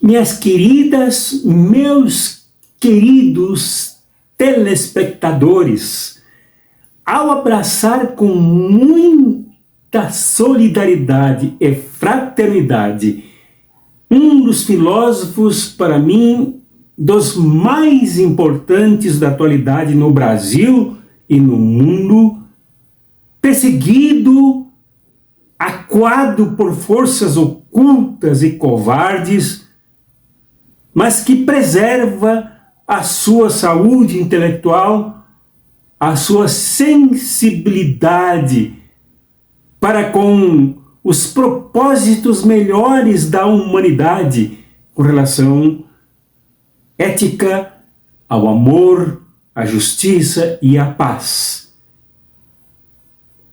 Minhas queridas, meus queridos telespectadores, ao abraçar com muita solidariedade e fraternidade um dos filósofos, para mim, dos mais importantes da atualidade no Brasil e no mundo, perseguido, acuado por forças ocultas e covardes, mas que preserva a sua saúde intelectual, a sua sensibilidade para com os propósitos melhores da humanidade com relação ética, ao amor, à justiça e à paz.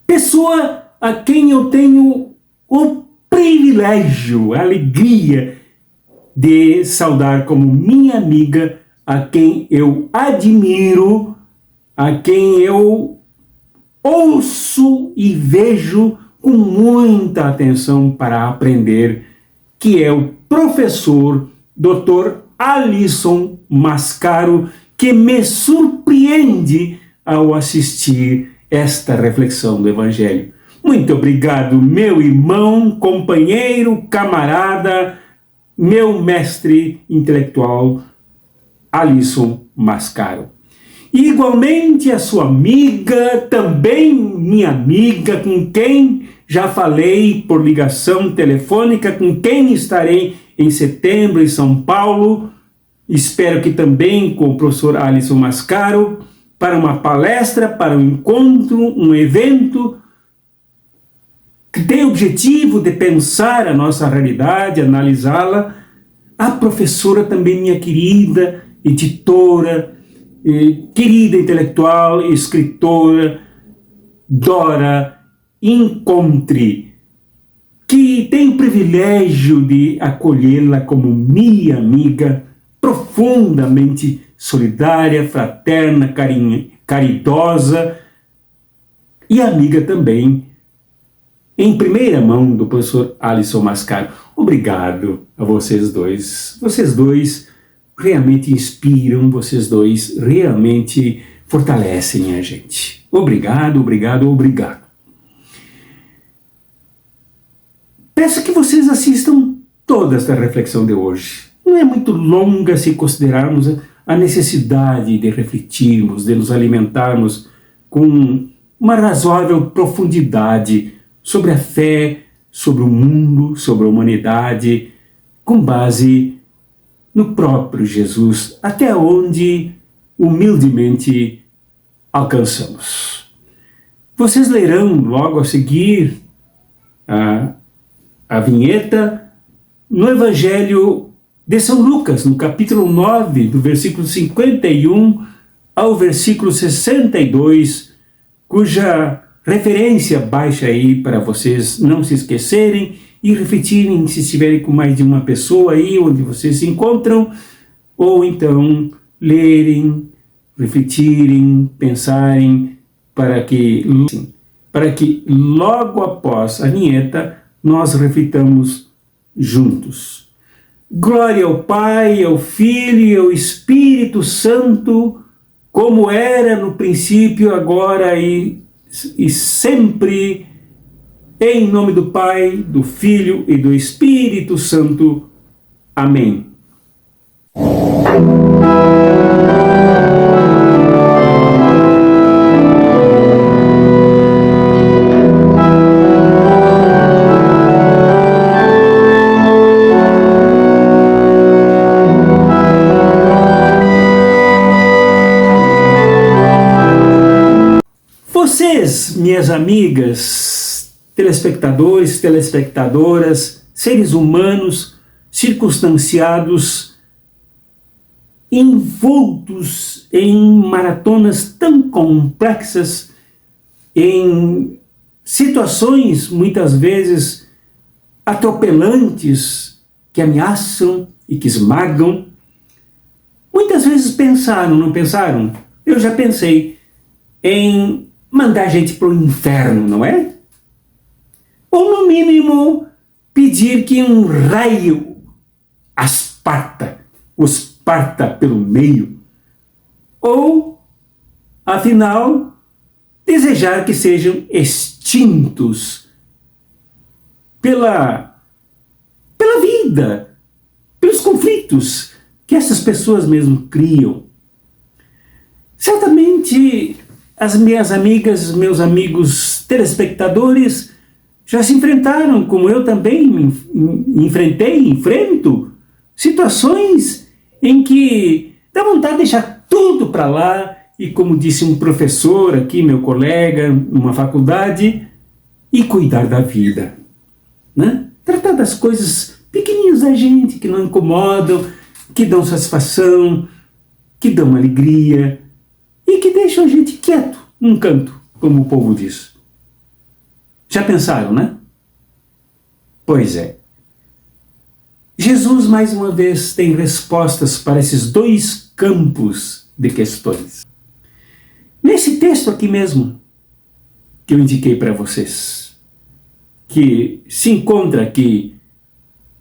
Pessoa a quem eu tenho o privilégio, a alegria de saudar como minha amiga, a quem eu admiro, a quem eu ouço e vejo com muita atenção para aprender, que é o professor Dr. Alisson Mascaro, que me surpreende ao assistir esta reflexão do Evangelho. Muito obrigado, meu irmão, companheiro, camarada, meu mestre intelectual, Alisson Mascaro. E igualmente a sua amiga, também minha amiga, com quem já falei por ligação telefônica, com quem estarei em setembro em São Paulo, espero que também com o professor Alisson Mascaro, para uma palestra, para um encontro, um evento que tem o objetivo de pensar a nossa realidade, analisá-la. A professora também minha querida, editora, querida intelectual e escritora, Dora Encontre, que tenho o privilégio de acolhê-la como minha amiga, profundamente solidária, fraterna, caridosa e amiga também, em primeira mão, do professor Alisson Mascaro. Obrigado a vocês dois. Vocês dois realmente inspiram, vocês dois realmente fortalecem a gente. Obrigado, obrigado, obrigado. Peço que vocês assistam toda esta reflexão de hoje. Não é muito longa se considerarmos a necessidade de refletirmos, de nos alimentarmos com uma razoável profundidade sobre a fé, sobre o mundo, sobre a humanidade, com base no próprio Jesus, até onde humildemente alcançamos. Vocês lerão logo a seguir a vinheta no Evangelho de São Lucas, no capítulo 9, do versículo 51 ao versículo 62, cuja referência baixa aí para vocês não se esquecerem e refletirem se estiverem com mais de uma pessoa aí onde vocês se encontram, ou então lerem, refletirem, pensarem, para que logo após a vinheta nós reflitamos juntos. Glória ao Pai, ao Filho e ao Espírito Santo, como era no princípio, agora e sempre, em nome do Pai, do Filho e do Espírito Santo. Amém. Vocês, minhas amigas, telespectadores, telespectadoras, seres humanos circunstanciados, envoltos em maratonas tão complexas, em situações muitas vezes atropelantes, que ameaçam e que esmagam. Muitas vezes pensaram, não pensaram? Eu já pensei em mandar a gente para o inferno, não é? Ou no mínimo pedir que um raio as parta, os parta pelo meio, ou, afinal, desejar que sejam extintos pela vida, pelos conflitos que essas pessoas mesmo criam. Certamente as minhas amigas, meus amigos telespectadores já se enfrentaram, como eu também enfrento, situações em que dá vontade de deixar tudo para lá e, como disse um professor aqui, meu colega, numa faculdade, e cuidar da vida, né? Tratar das coisas pequenininhas da gente, que não incomodam, que dão satisfação, que dão alegria e que deixam a gente quieto num canto, como o povo diz. Já pensaram, né? Pois é. Jesus, mais uma vez, tem respostas para esses dois campos de questões. Nesse texto aqui mesmo, que eu indiquei para vocês, que se encontra aqui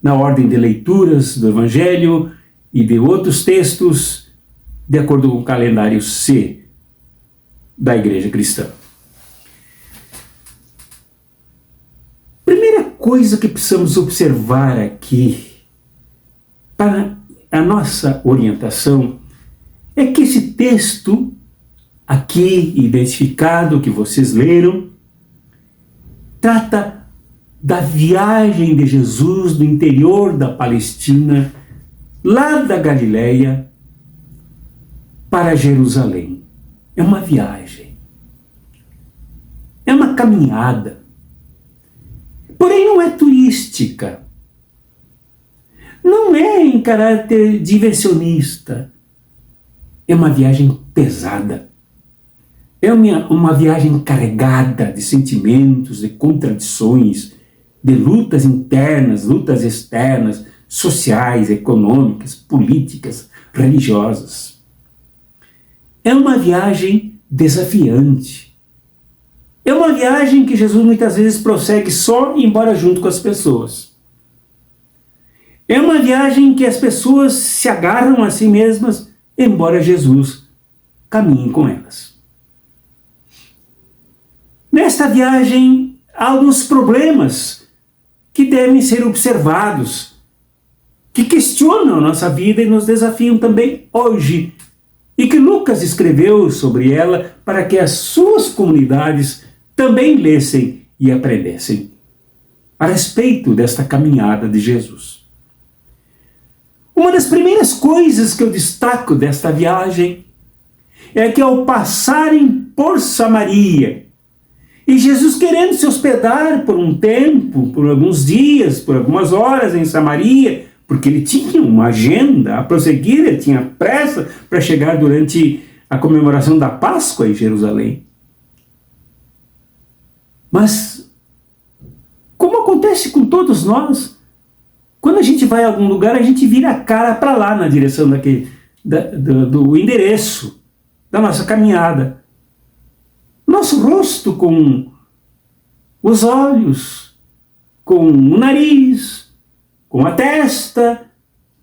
na ordem de leituras do Evangelho e de outros textos, de acordo com o calendário C da Igreja Cristã. Primeira coisa que precisamos observar aqui, para a nossa orientação, é que esse texto aqui identificado, que vocês leram, trata da viagem de Jesus do interior da Palestina, lá da Galileia, para Jerusalém. É uma viagem. É uma caminhada. Porém, não é turística. Não é em caráter diversionista. É uma viagem pesada. É uma viagem carregada de sentimentos, de contradições, de lutas internas, lutas externas, sociais, econômicas, políticas, religiosas. É uma viagem desafiante. É uma viagem que Jesus muitas vezes prossegue só, embora junto com as pessoas. É uma viagem que as pessoas se agarram a si mesmas, embora Jesus caminhe com elas. Nesta viagem, há alguns problemas que devem ser observados, que questionam a nossa vida e nos desafiam também hoje, e que Lucas escreveu sobre ela para que as suas comunidades também lessem e aprendessem a respeito desta caminhada de Jesus. Uma das primeiras coisas que eu destaco desta viagem é que, ao passarem por Samaria, e Jesus querendo se hospedar por um tempo, por alguns dias, por algumas horas em Samaria, porque ele tinha uma agenda a prosseguir, ele tinha pressa para chegar durante a comemoração da Páscoa em Jerusalém. Mas, como acontece com todos nós, quando a gente vai a algum lugar, a gente vira a cara para lá na direção do endereço da nossa caminhada. Nosso rosto com os olhos, com o nariz, com a testa,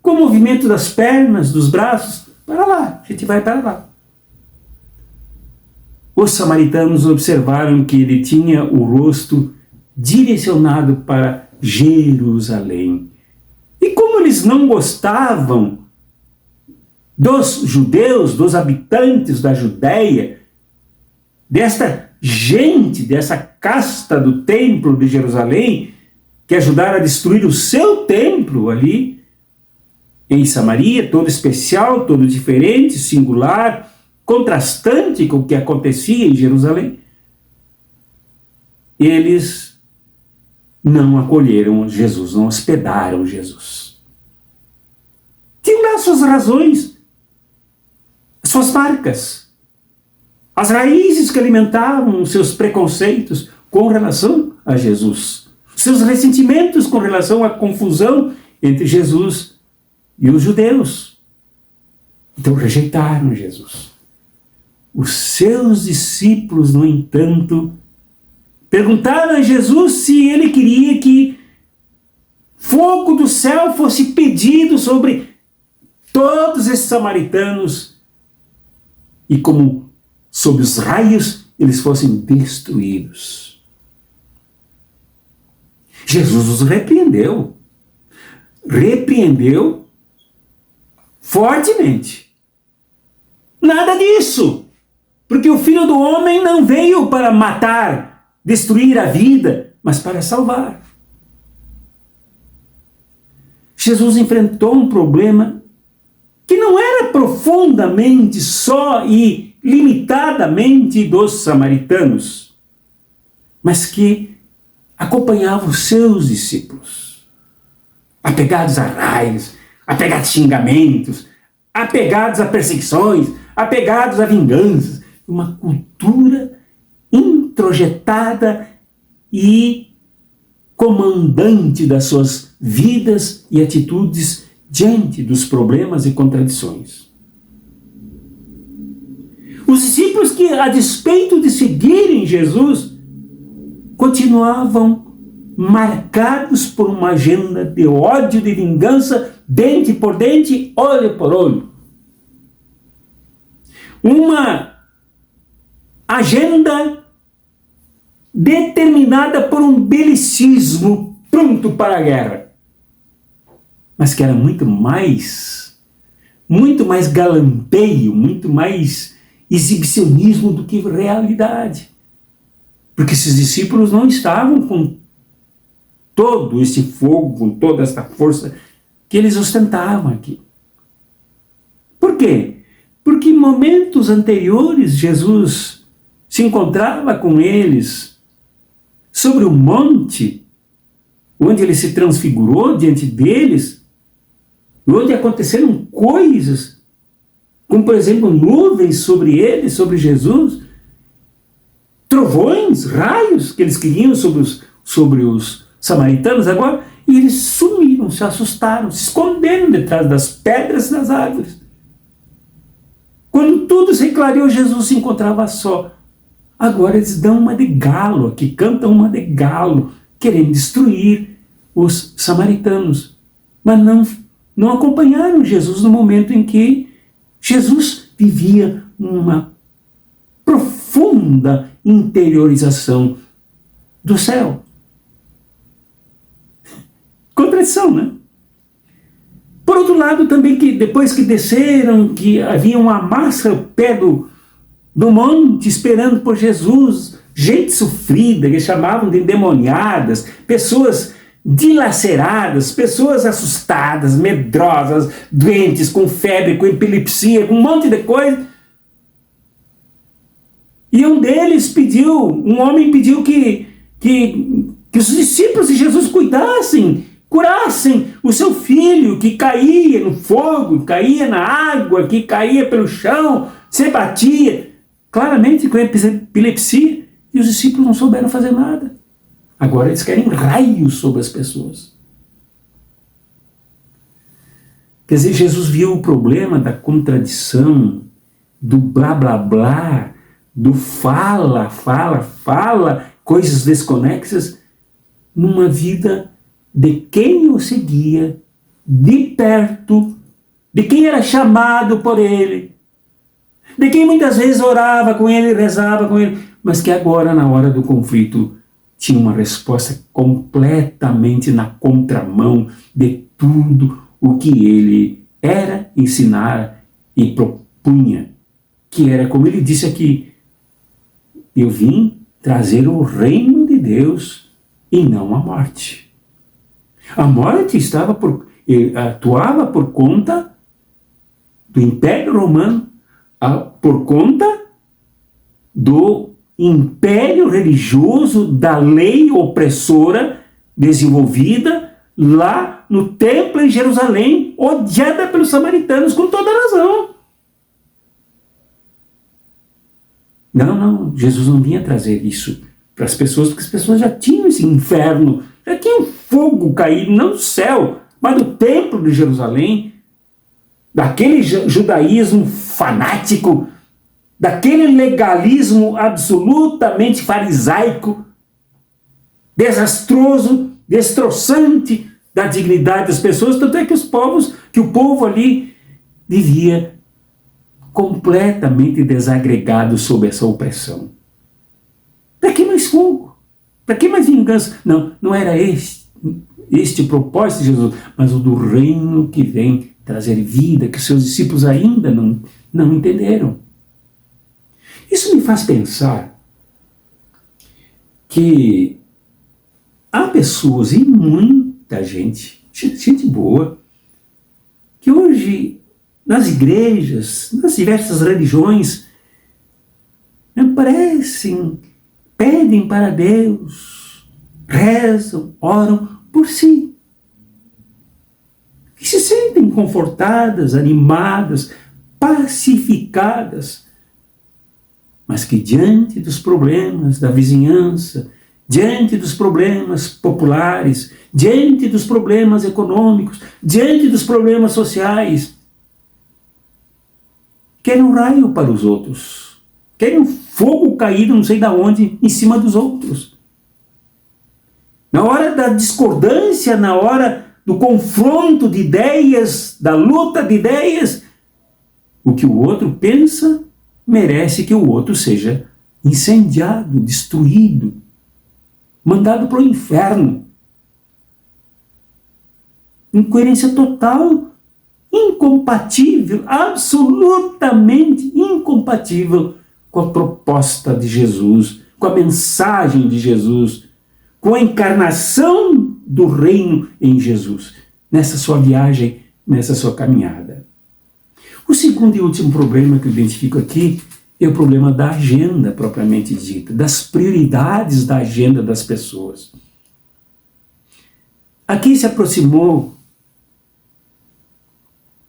com o movimento das pernas, dos braços, para lá, a gente vai para lá. Os samaritanos observaram que ele tinha o rosto direcionado para Jerusalém. E como eles não gostavam dos judeus, dos habitantes da Judéia, desta gente, dessa casta do templo de Jerusalém, que ajudaram a destruir o seu templo ali, em Samaria, todo especial, todo diferente, singular, contrastante com o que acontecia em Jerusalém, eles não acolheram Jesus, não hospedaram Jesus. Tinham lá suas razões, suas marcas, as raízes que alimentavam os seus preconceitos com relação a Jesus, seus ressentimentos com relação à confusão entre Jesus e os judeus. Então rejeitaram Jesus. Os seus discípulos, no entanto, perguntaram a Jesus se ele queria que fogo do céu fosse pedido sobre todos esses samaritanos e como sob os raios eles fossem destruídos. Jesus os repreendeu fortemente. Nada disso, porque o Filho do Homem não veio para matar, destruir a vida, mas para salvar. Jesus enfrentou um problema que não era profundamente só e limitadamente dos samaritanos, mas que acompanhava os seus discípulos, apegados a raios, apegados a xingamentos, apegados a perseguições, apegados a vinganças, uma cultura introjetada e comandante das suas vidas e atitudes diante dos problemas e contradições. Os discípulos que, a despeito de seguirem Jesus, continuavam marcados por uma agenda de ódio, de vingança, dente por dente, olho por olho. Uma agenda determinada por um belicismo pronto para a guerra, mas que era muito mais galanteio, muito mais exibicionismo do que realidade. Porque esses discípulos não estavam com todo esse fogo, com toda essa força que eles ostentavam aqui. Por quê? Porque em momentos anteriores Jesus se encontrava com eles sobre o monte, onde ele se transfigurou diante deles, onde aconteceram coisas, como por exemplo nuvens sobre eles, sobre Jesus, trovões, raios que eles queriam sobre os samaritanos agora, e eles sumiram, se assustaram, se esconderam detrás das pedras e das árvores. Quando tudo se clareou, Jesus se encontrava só. Agora eles dão uma de galo aqui, cantam uma de galo, querendo destruir os samaritanos. Mas não acompanharam Jesus no momento em que Jesus vivia uma profunda interiorização do céu. Contradição, né? Por outro lado, também, que depois que desceram, que havia uma massa ao pé do monte esperando por Jesus, gente sofrida, que chamavam de endemoniadas, pessoas dilaceradas, pessoas assustadas, medrosas, doentes, com febre, com epilepsia, com um monte de coisa. E um homem pediu que os discípulos de Jesus curassem o seu filho, que caía no fogo, caía na água, que caía pelo chão, se batia, claramente com epilepsia, e os discípulos não souberam fazer nada. Agora eles querem raios sobre as pessoas. Quer dizer, Jesus viu o problema da contradição, do blá blá blá, do fala, coisas desconexas, numa vida de quem o seguia, de perto, de quem era chamado por ele, de quem muitas vezes orava com ele, rezava com ele, mas que agora, na hora do conflito, tinha uma resposta completamente na contramão de tudo o que ele era, ensinara e propunha, que era, como ele disse aqui, eu vim trazer o reino de Deus e não a morte. A morte atuava por conta do Império Romano, por conta do império religioso, da lei opressora desenvolvida lá no templo em Jerusalém, odiada pelos samaritanos com toda razão. Não, Jesus não vinha trazer isso para as pessoas, porque as pessoas já tinham esse inferno, já tinham fogo caído, não do céu, mas do templo de Jerusalém, daquele judaísmo fanático, daquele legalismo absolutamente farisaico, desastroso, destroçante, da dignidade das pessoas, tanto é que o povo ali vivia completamente desagregado sob essa opressão. Para que mais fogo? Para que mais vingança? Não era este o propósito de Jesus, mas o do reino que vem trazer vida, que seus discípulos ainda não entenderam. Isso me faz pensar que há pessoas, e muita gente boa, que hoje nas igrejas, nas diversas religiões, pedem para Deus, rezam, oram por si. Que se sentem confortadas, animadas, pacificadas, mas que diante dos problemas da vizinhança, diante dos problemas populares, diante dos problemas econômicos, diante dos problemas sociais, querem um raio para os outros, querem um fogo caído não sei de onde em cima dos outros. Na hora da discordância, na hora do confronto de ideias, da luta de ideias, o que o outro pensa merece que o outro seja incendiado, destruído, mandado para o inferno. Incoerência total, incompatível, absolutamente incompatível com a proposta de Jesus, com a mensagem de Jesus, com a encarnação do reino em Jesus, nessa sua viagem, nessa sua caminhada. O segundo e último problema que eu identifico aqui é o problema da agenda propriamente dita, das prioridades da agenda das pessoas. Aqui se aproximou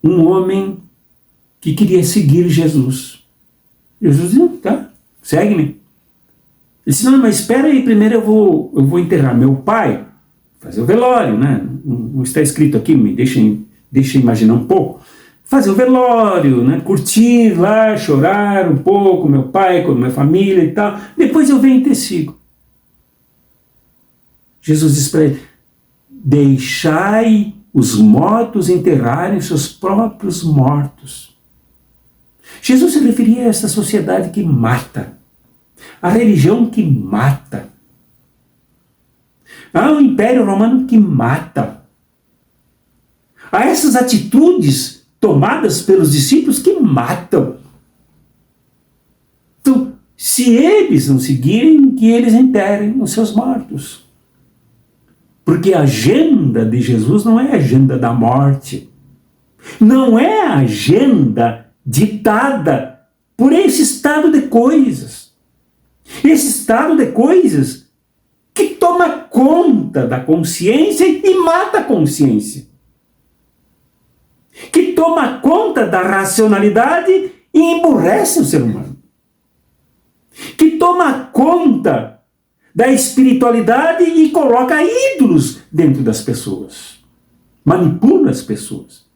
um homem que queria seguir Jesus. Jesus disse, tá, segue-me. Ele disse, não, mas espera aí, primeiro eu vou enterrar meu pai, fazer o velório, né? Não está escrito aqui, me deixa imaginar um pouco. Fazer o velório, né? Curtir lá, chorar um pouco, meu pai, com a minha família e tal. Depois eu venho e te sigo. Jesus disse para ele, deixai os mortos enterrarem seus próprios mortos. Jesus se referia a essa sociedade que mata, a religião que mata, ao Império Romano que mata, a essas atitudes tomadas pelos discípulos que matam. Então, se eles não seguirem, que eles enterrem os seus mortos. Porque a agenda de Jesus não é a agenda da morte. Não é a agenda ditada por esse estado de coisas. Esse estado de coisas que toma conta da consciência e mata a consciência. Que toma conta da racionalidade e emburrece o ser humano. Que toma conta da espiritualidade e coloca ídolos dentro das pessoas. Manipula as pessoas.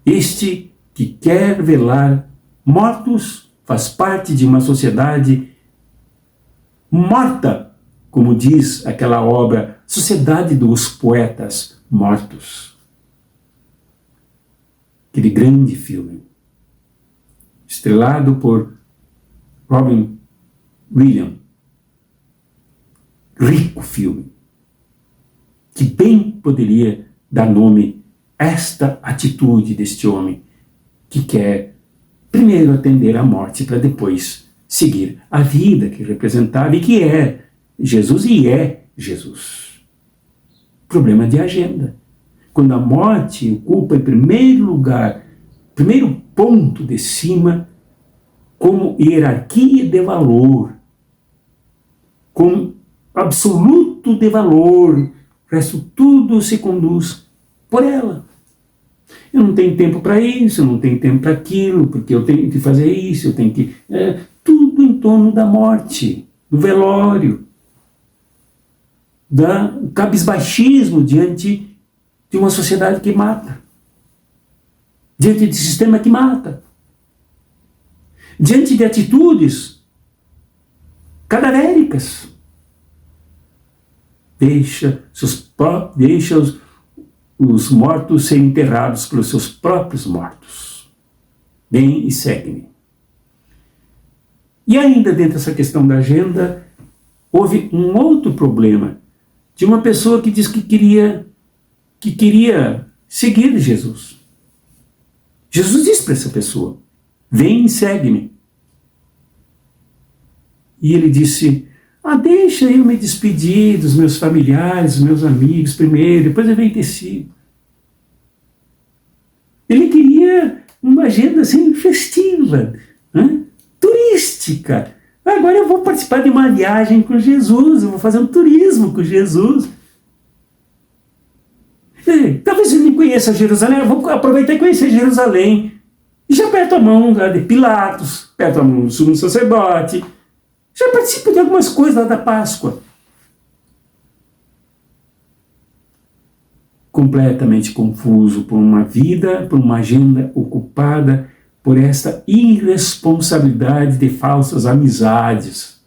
Este que quer velar mortos faz parte de uma sociedade morta, como diz aquela obra, Sociedade dos Poetas Mortos. Aquele grande filme, estrelado por Robin Williams. Rico filme, que bem poderia dar nome a esta atitude deste homem que quer primeiro atender à morte para depois seguir a vida que representava e que é Jesus e é Jesus. Problema de agenda. Quando a morte ocupa em primeiro lugar, primeiro ponto de cima, como hierarquia de valor, como absoluto de valor, o resto tudo se conduz por ela. Eu não tenho tempo para isso, eu não tenho tempo para aquilo, porque eu tenho que fazer isso, eu tenho que... tudo em torno da morte, do velório, do cabisbaixismo diante de uma sociedade que mata, diante de um sistema que mata, diante de atitudes cadavéricas. Deixa seus os mortos serem enterrados pelos seus próprios mortos. Vem e segue-me. E ainda dentro dessa questão da agenda, houve um outro problema de uma pessoa que diz que queria seguir Jesus. Jesus disse para essa pessoa: vem e segue-me. E ele disse: deixa eu me despedir dos meus familiares, dos meus amigos primeiro, depois eu venho te sigo. Ele queria uma agenda assim festiva, turística. Agora eu vou participar de uma viagem com Jesus, eu vou fazer um turismo com Jesus. Talvez eu nem conheça Jerusalém, eu vou aproveitar e conhecer Jerusalém. E já aperto a mão de Pilatos, aperto a mão do sumo sacerdote, já participo de algumas coisas lá da Páscoa. Completamente confuso por uma vida, por uma agenda ocupada por esta irresponsabilidade de falsas amizades,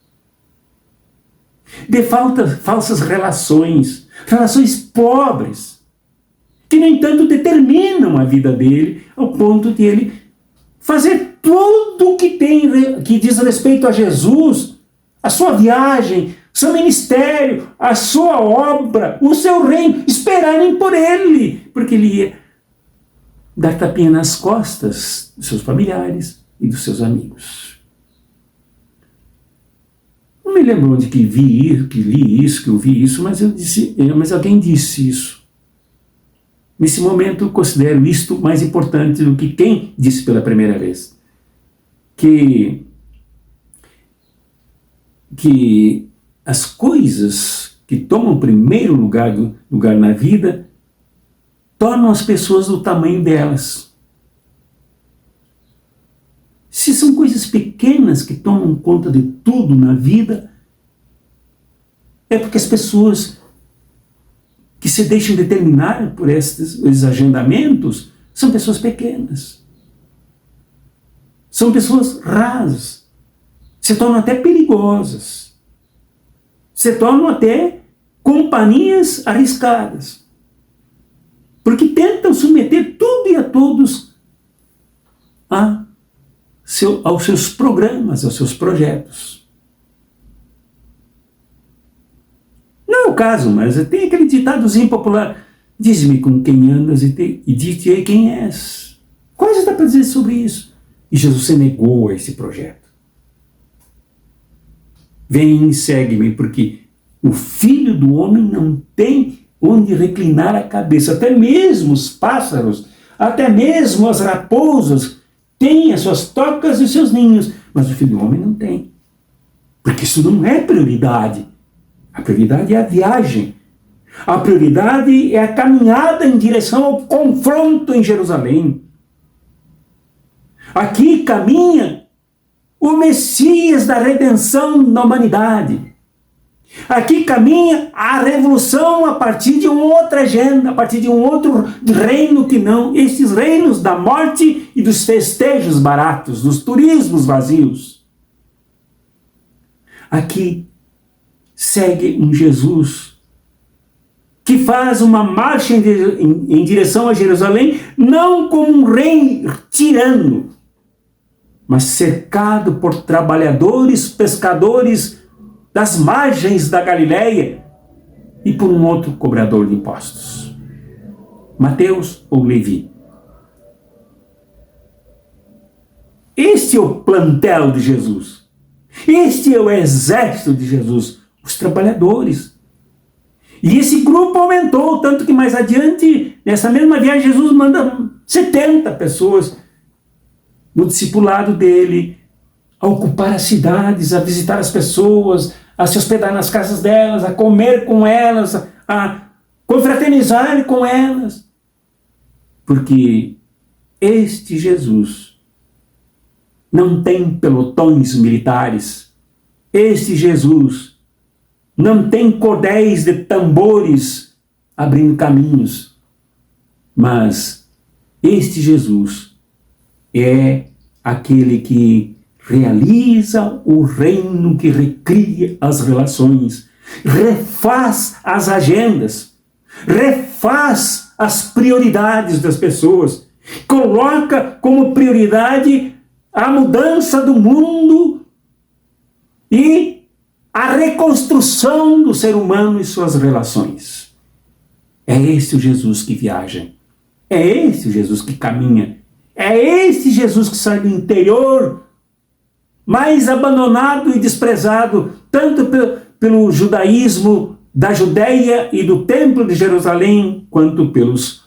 de falsas relações pobres, que, no entanto, determinam a vida dele ao ponto de ele fazer tudo que diz respeito a Jesus, a sua viagem, seu ministério, a sua obra, o seu reino, esperarem por ele, porque ele ia dar tapinha nas costas dos seus familiares e dos seus amigos. Não me lembro onde que li isso, que eu vi isso, mas alguém disse isso. Nesse momento, eu considero isto mais importante do que quem disse pela primeira vez. Que as coisas que tomam primeiro lugar na vida tornam as pessoas do tamanho delas. Se são coisas pequenas que tomam conta de tudo na vida, é porque as pessoas que se deixam determinar por esses agendamentos são pessoas pequenas. São pessoas rasas. Se tornam até perigosas. Se tornam até companhias arriscadas. Porque tentam submeter tudo e a todos aos seus programas, aos seus projetos. Não é o caso, mas tem aquele ditadozinho popular: diz-me com quem andas e diz-te quem és. Quase está para dizer sobre isso. E Jesus se negou a esse projeto. Vem e segue-me, porque o Filho do Homem não tem onde reclinar a cabeça. Até mesmo os pássaros, até mesmo as raposas têm as suas tocas e os seus ninhos, mas o Filho do Homem não tem. Porque isso não é prioridade. A prioridade é a viagem. A prioridade é a caminhada em direção ao confronto em Jerusalém. Aqui caminha o Messias da redenção da humanidade. Aqui caminha a revolução a partir de uma outra agenda, a partir de um outro reino que não esses reinos da morte e dos festejos baratos, dos turismos vazios. Aqui segue um Jesus que faz uma marcha em direção a Jerusalém, não como um rei tirano, mas cercado por trabalhadores, pescadores das margens da Galileia e por um outro cobrador de impostos, Mateus ou Levi. Este é o plantel de Jesus. Este é o exército de Jesus, os trabalhadores. E esse grupo aumentou, tanto que mais adiante, nessa mesma viagem, Jesus manda 70 pessoas no discipulado dele a ocupar as cidades, a visitar as pessoas, a se hospedar nas casas delas, a comer com elas, a confraternizar com elas. Porque este Jesus não tem pelotões militares. Este Jesus não tem cordéis de tambores abrindo caminhos. Mas este Jesus é aquele que realiza o reino, que recria as relações, refaz as agendas, refaz as prioridades das pessoas, coloca como prioridade a mudança do mundo e a reconstrução do ser humano e suas relações. É esse o Jesus que viaja, é esse o Jesus que caminha, é esse Jesus que sai do interior, mais abandonado e desprezado, tanto pelo judaísmo da Judéia e do Templo de Jerusalém, quanto pelos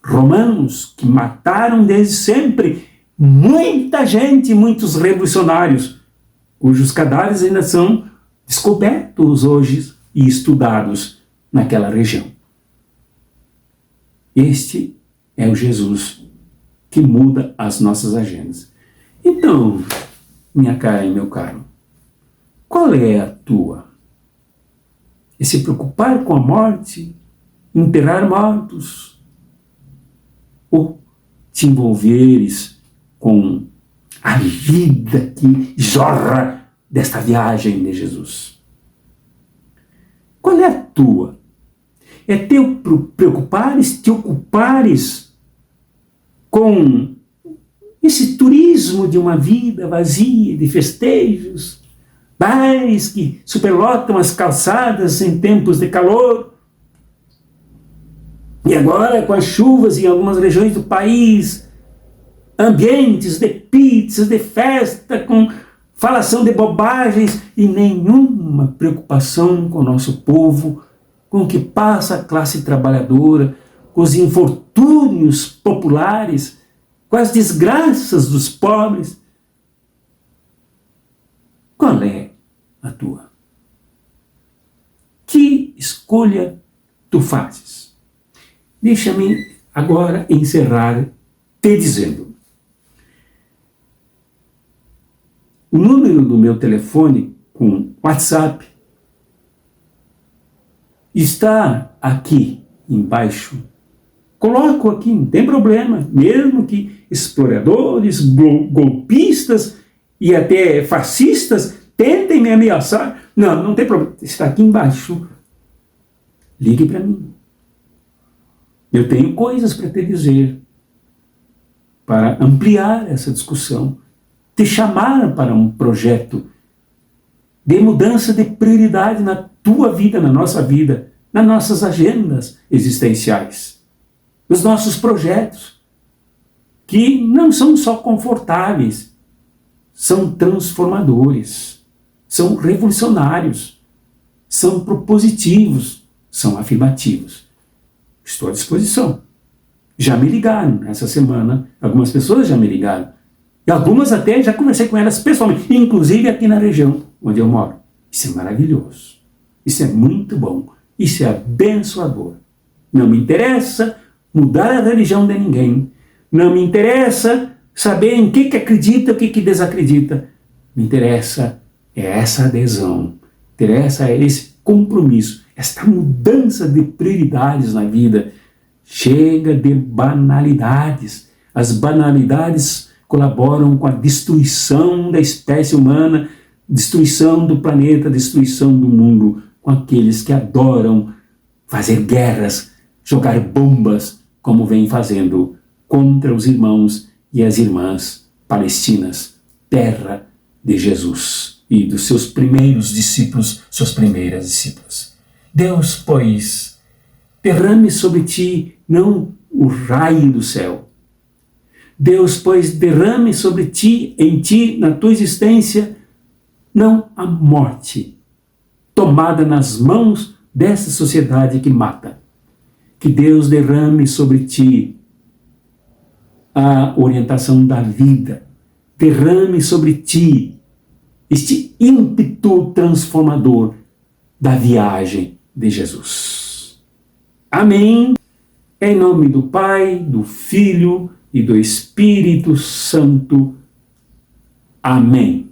romanos, que mataram desde sempre muita gente, muitos revolucionários, cujos cadáveres ainda são descobertos hoje e estudados naquela região. Este é o Jesus que muda as nossas agendas. Então, minha cara e meu caro, qual é a tua? É se preocupar com a morte, enterrar mortos, ou te envolveres com a vida que jorra desta viagem de Jesus? Qual é a tua? É te preocupares, te ocupares com esse turismo de uma vida vazia, de festejos, bares que superlotam as calçadas em tempos de calor. E agora, com as chuvas em algumas regiões do país, ambientes de pizzas, de festa, com falação de bobagens e nenhuma preocupação com o nosso povo, com o que passa a classe trabalhadora, com os infortúnios populares, com as desgraças dos pobres. Qual é a tua? Que escolha tu fazes? Deixa-me agora encerrar te dizendo: o número do meu telefone com WhatsApp está aqui embaixo. Coloco aqui, não tem problema, mesmo que exploradores, golpistas e até fascistas tentem me ameaçar. Não, não tem problema, está aqui embaixo. Ligue para mim. Eu tenho coisas para te dizer, para ampliar essa discussão, te chamar para um projeto de mudança de prioridade na tua vida, na nossa vida, nas nossas agendas existenciais, nos nossos projetos, que não são só confortáveis, são transformadores, são revolucionários, são propositivos, são afirmativos. Estou à disposição. Já me ligaram essa semana, algumas pessoas já me ligaram, e algumas até já conversei com elas pessoalmente, inclusive aqui na região onde eu moro. Isso é maravilhoso, isso é muito bom, isso é abençoador. Não me interessa mudar a religião de ninguém, não me interessa saber em que acredita, o que desacredita. Me interessa é essa adesão, me interessa é esse compromisso, esta mudança de prioridades na vida. Chega de banalidades. As banalidades colaboram com a destruição da espécie humana, destruição do planeta, destruição do mundo, com aqueles que adoram fazer guerras, jogar bombas, como vem fazendo contra os irmãos e as irmãs palestinas, terra de Jesus e dos seus primeiros discípulos, suas primeiras discípulas. Deus, pois, derrame sobre ti não o raio do céu. Deus, pois, derrame sobre ti, em ti, na tua existência, não a morte, tomada nas mãos dessa sociedade que mata. Que Deus derrame sobre ti a orientação da vida, derrame sobre ti este ímpeto transformador da viagem de Jesus. Amém. Em nome do Pai, do Filho e do Espírito Santo. Amém.